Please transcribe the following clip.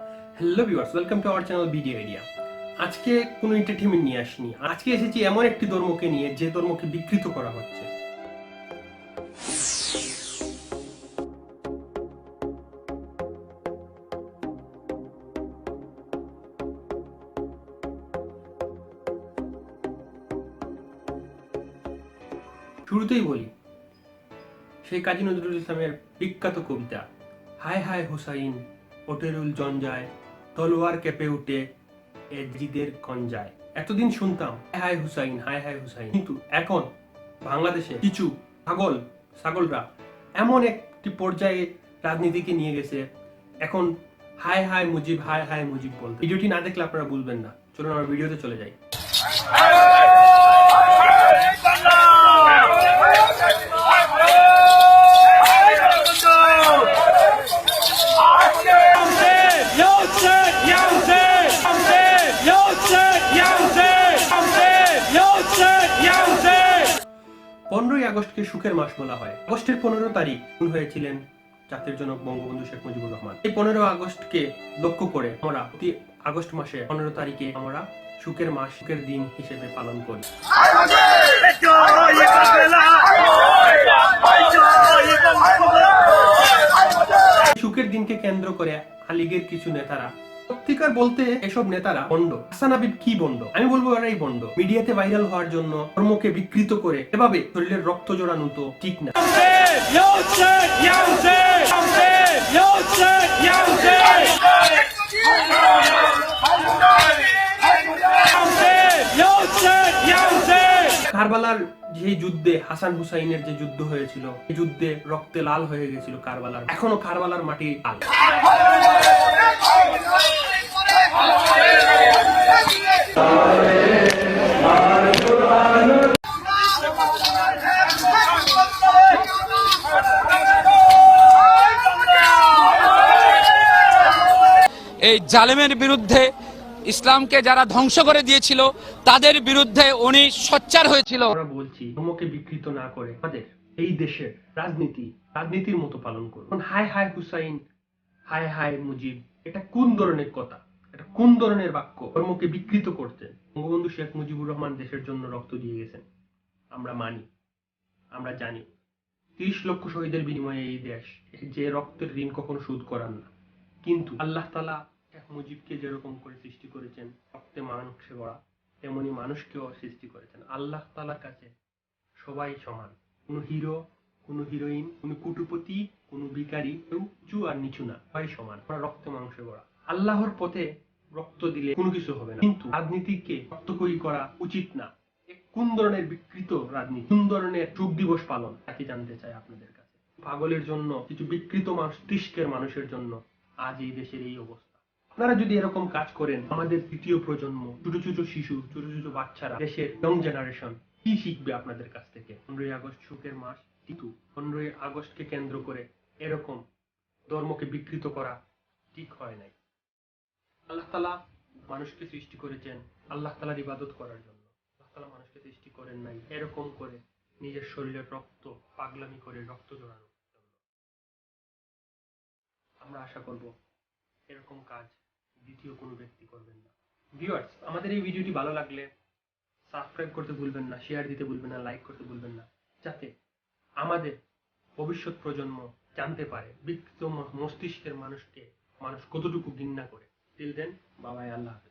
Hello viewers, welcome to our channel BD idea. আজকে কোনো entertainment নিয়ে আসিনি। আজকে এসেছি এমন একটি ধর্মকে নিয়ে যে ধর্মকে বিকৃত করা হচ্ছে। শুরুতেই বলি, সেই কাজী নজরুল ইসলামের বিখ্যাত কবিতা হায় হায় হুসাইন ওটেরুল জঞ্জায় তলোয়ার কেঁপে উঠে এ জিদের গঞ্জায়। এতদিন শুনতাম হায় হায় হুসাইন, হায় হায় হুসাইন, কিন্তু এখন বাংলাদেশে কিছু ছাগলরা এমন একটি পর্যায়ে রাজনীতিকে নিয়ে গেছে, এখন হায় হায় মুজিব, হায় হায় মুজিব বলতে। ভিডিওটি না দেখলে আপনারা বুঝবেন না। চলুন আমরা ভিডিওতে চলে যাই। পনেরোই আগস্টকে সুখের মাস বলা হয়। আগস্টের 15 তারিখ খুন হয়েছিলেন জাতির জনক বঙ্গবন্ধু শেখ মুজিবুর রহমান। এই 15 আগস্টকে লক্ষ্য করে আমরা প্রতি আগস্ট মাসে 15 তারিখে আমরা সুখের মাস, সুখের দিন হিসেবে পালন করি। সুখের দিনকে কেন্দ্র করে আলীগের কিছু নেতারা, সত্যিকার বলতে এসব নেতারা বন্ড। হাসান হাবিব কি বন্ড? আমি বলবো এরাই বন্ড। মিডিয়াতে ভাইরাল হওয়ার জন্য ধর্মকে বিকৃত করে এভাবে শরীরের রক্ত জোড়ানো তো ঠিক না। কারবালার যে যুদ্ধে হাসান হুসাইনের যে যুদ্ধ হয়েছিল, এই যুদ্ধে রক্তে লাল হয়ে গেছিল কারবালার, এখনো কারবালার মাটি লাল। এই জালেমের বিরুদ্ধে, ইসলামকে যারা ধ্বংস করে দিয়েছিল তাদের বিরুদ্ধে উনি সোচ্চার হয়েছিল। আমরা বলছি ধর্মকে বিকৃত না করে আমাদের এই দেশের রাজনীতির মতো পালন করুন। হায় হায় হুসাইন, হায় হায় মুজিব, এটা কোন ধরনের কথা? এটা কোন ধরনের বাক্য? ধর্মকে বিকৃত করতেন। বঙ্গবন্ধু শেখ মুজিবুর রহমান দেশের জন্য রক্ত দিয়ে গেছেন, আমরা মানি, আমরা জানি। 30 লক্ষ শহীদের বিনিময়ে এই দেশ, যে রক্তের ঋণ কখনো শোধ করার না। কিন্তু আল্লাহ তাআলা শেখ মুজিবকে যেরকম করে সৃষ্টি করেছেন রক্তে মাংসে গড়া, তেমনি মানুষকেও সৃষ্টি করেছেন। আল্লাহ তাআলার কাছে সবাই সমান। কোনো হিরো, কোনো হিরোইন, কোনো কুটুপতি, কোনো ভিখারি, কেউ উঁচু আর নিচু না, সবাই সমান। আমরা রক্তে মাংসে গড়া। আল্লাহর পথে রক্ত দিলে কোনো কিছু হবে না, কিন্তু রাজনীতিকে রক্তক্ষয়ী করা উচিত না। কোন ধরনের বিকৃত রাজনীতি, কোন ধরনের যোগ দিবস পালন, তাকে জানতে চাই আপনাদের কাছে। পাগলের জন্য, কিছু বিকৃত মস্তিষ্কের মানুষের জন্য আজ এই দেশের এই অবস্থা। আপনারা যদি এরকম কাজ করেন, আমাদের তৃতীয় প্রজন্ম, ছোট ছোট শিশু, ছোট ছোট বাচ্চারা, দেশের ইয়ং জেনারেশন কি শিখবে আপনাদের কাছ থেকে? 15ই আগস্ট সুখের মাস, কিন্তু 15ই আগস্টকে কেন্দ্র করে এরকম ধর্মকে বিকৃত করা ঠিক হয় নাই। আল্লাহ তাআলা মানুষকে সৃষ্টি করেছেন আল্লাহ তাআলার ইবাদত করার জন্য। আল্লাহ তাআলা মানুষকে সৃষ্টি করেন নাই এরকম করে নিজের শরীরের রক্ত পাগলামি করে রক্ত জোড়ানোর জন্য। আমরা আশা করব এরকম কাজ দ্বিতীয় কোনো ব্যক্তি করবেন না। ভিউয়ার্স, আমাদের এই ভিডিওটি ভালো লাগলে সাবস্ক্রাইব করতে ভুলবেন না, শেয়ার দিতে ভুলবেন না, লাইক করতে ভুলবেন না, যাতে আমাদের ভবিষ্যৎ প্রজন্ম জানতে পারে বিকৃত মস্তিষ্কের মানুষকে মানুষ কতটুকু ঘৃণা করে। টিল দেন, বাবাই, আল্লাহ হাফেজ।